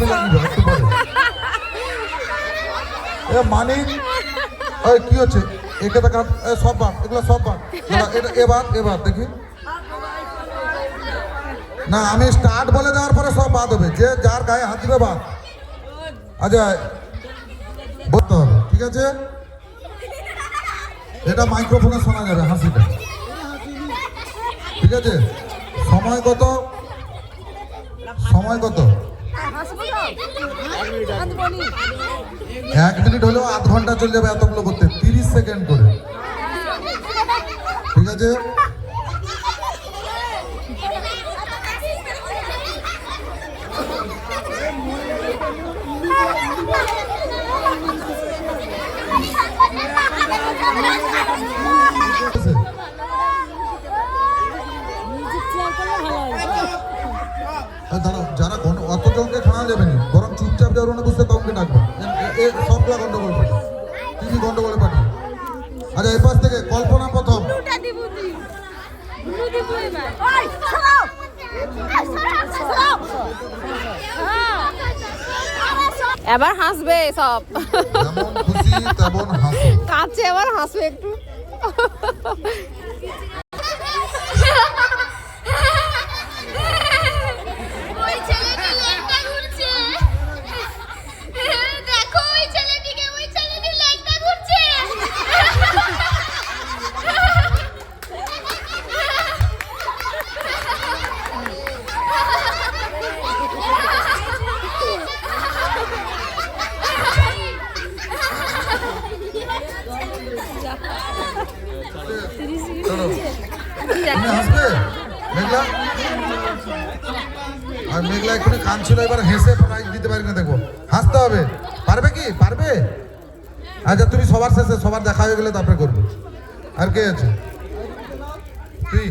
আমি লাগিব একটু পরে। এ মানিক ওই কি হচ্ছে একে দেখা সব বাদ, এগুলো সব বাদ। এটা এবার দেখি না, আমি স্টার্ট বলে দেওয়ার পরে সব বাদ হবে, যে যার গায়ে হাত দিবে বাদ। আচ্ছা বলতে হবে, ঠিক আছে? এটা মাইক্রোফোনে শোনা যাবে হাসিটা, ঠিক আছে? সময় কত? সময় কত? 1 মিনিট হলেও আধ ঘন্টা চলে যাবে এতগুলো করতে, 30 সেকেন্ড করে, ঠিক আছে? যারা অত জনকে খাওয়া যাবে না, বরং চুপচাপ যাওয়ার না বুঝতে তখনকে ডাকবো, সবগুলা গন্ডগোল পাঠি, তিনি গন্ডগোলে পাঠি। আচ্ছা এপাশ থেকে কল্পনা প্রথম। এবার হাসবে সব, যেমন খুশি তেমন হাসো। কাছে এবার হাসবে একটু। আর মেঘলা এক্ষুনি কাঁদছিল, এবার হেসে প্রাইজ দিতে পারি না, দেখবো হাসতে হবে। পারবে কি? পারবে? আচ্ছা তুমি সবার শেষে, সবার দেখা হয়ে গেলে তারপরে করবে। আর কে আছে? তুই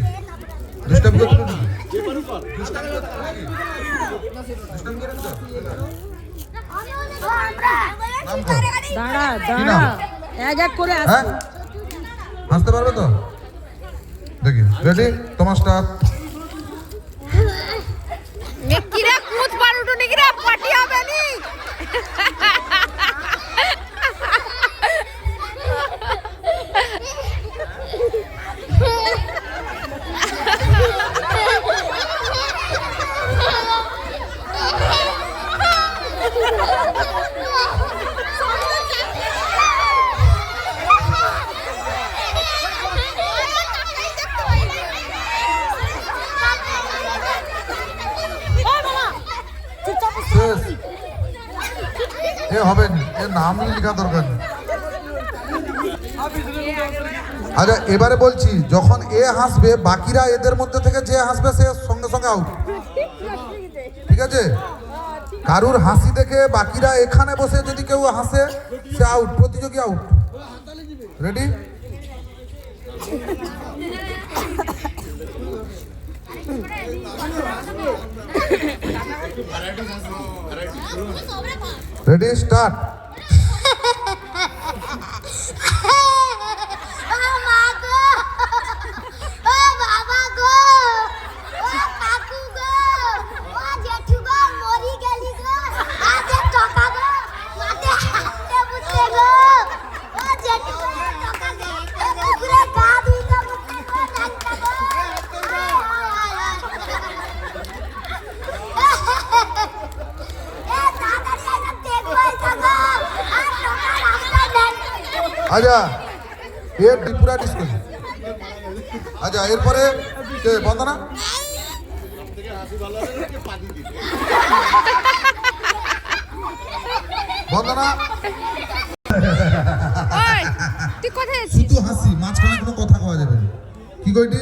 দুষ্টামি করছিস নাকি? দাঁড়া দাঁড়া, এক করে হাসতে পারবে তো? দেখি, রেডি? তোমার স্টার্ট। নেকিরা কুত পারুটো নেকিরা পাটি হবে নি। এ হবে না, এর নামই লেখা দরকার নেই। আচ্ছা এবারে বলছি, যখন এ হাসবে বাকিরা এদের মধ্যে থেকে যে হাসবে সে সঙ্গে সঙ্গে আউট, ঠিক আছে? কারুর হাসি দেখে বাকিরা এখানে বসে যদি কেউ হাসে সে আউট, প্রতিযোগী আউট। রেডি? Ready start. আচ্ছা এর ত্রিপুরা ডিসকাস। আচ্ছা এরপরে বন্দনা, বন্দনা শুধু হাসি, মাঝখানে কোনো কথা কওয়া যাবে না। কি কইটি?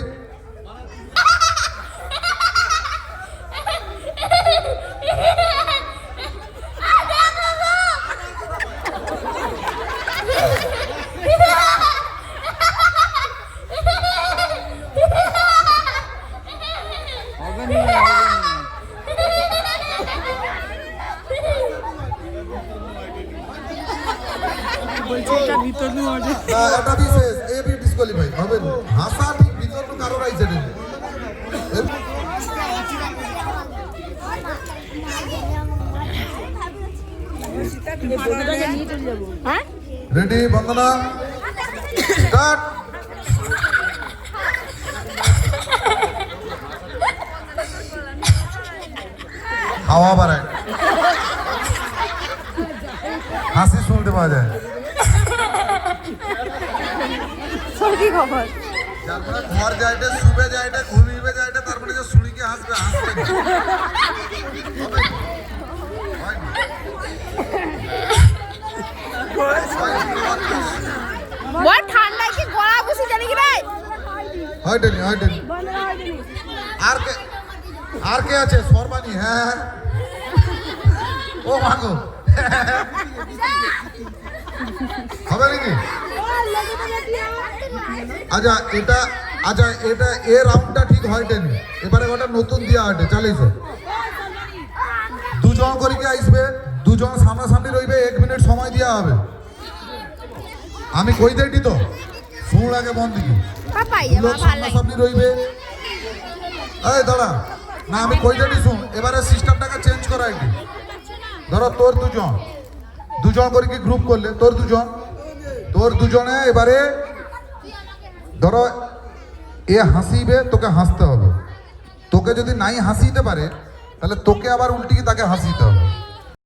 এটা বিশেষ এবি ডিসকোয়ালিফাই হবে না। হাসা ঠিক ভিতর তো কারো রাইছে না। হ্যাঁ রেডি বন্দনা স্টার্ট। হাওয়া বাড়ায়, হাসি শুনতে পাওয়া যায়। কি খবর যার মানে ঘর যাইতে শুবে যাইতে ঘুমিবে যাইতে তার মানে যে শুনি কি হাসবে হাসবে না। হবে? হয়নি। বল ঠান্ডায় কি গলা বসে জানি কি রে হয়নি হয়নি। আর কে আছে? সরবানি। হ্যাঁ ও মাগো হবে নাকি? এটা এ রাউন্ডটা ঠিক হয়নি। এবারে ওটা নতুন দিয়া হয়নি। চালিয়েছ দুজন করে কি আসবে, দুজন সামনাসামনি রইবে, 1 মিনিট সময় দেওয়া হবে। আমি কই দেইটি তো শুন আগে মন দিকে। পাপাই লোক আমার ভালো লাগে সামনাসামনি রইবে। এই দাঁড়া না, আমি কই দেইটি শুন। এবারে সিস্টেমটাকে চেঞ্জ করা একটু। ধরো তোর দুজন করে কি গ্রুপ করলে, তোর দুজনে এবারে ধরো এ হাসিবে, তোকে হাসতে হবে। তোকে যদি নাই হাসিতে পারে তাহলে তোকে আবার উল্টিয়ে তাকে হাসিতে হবে।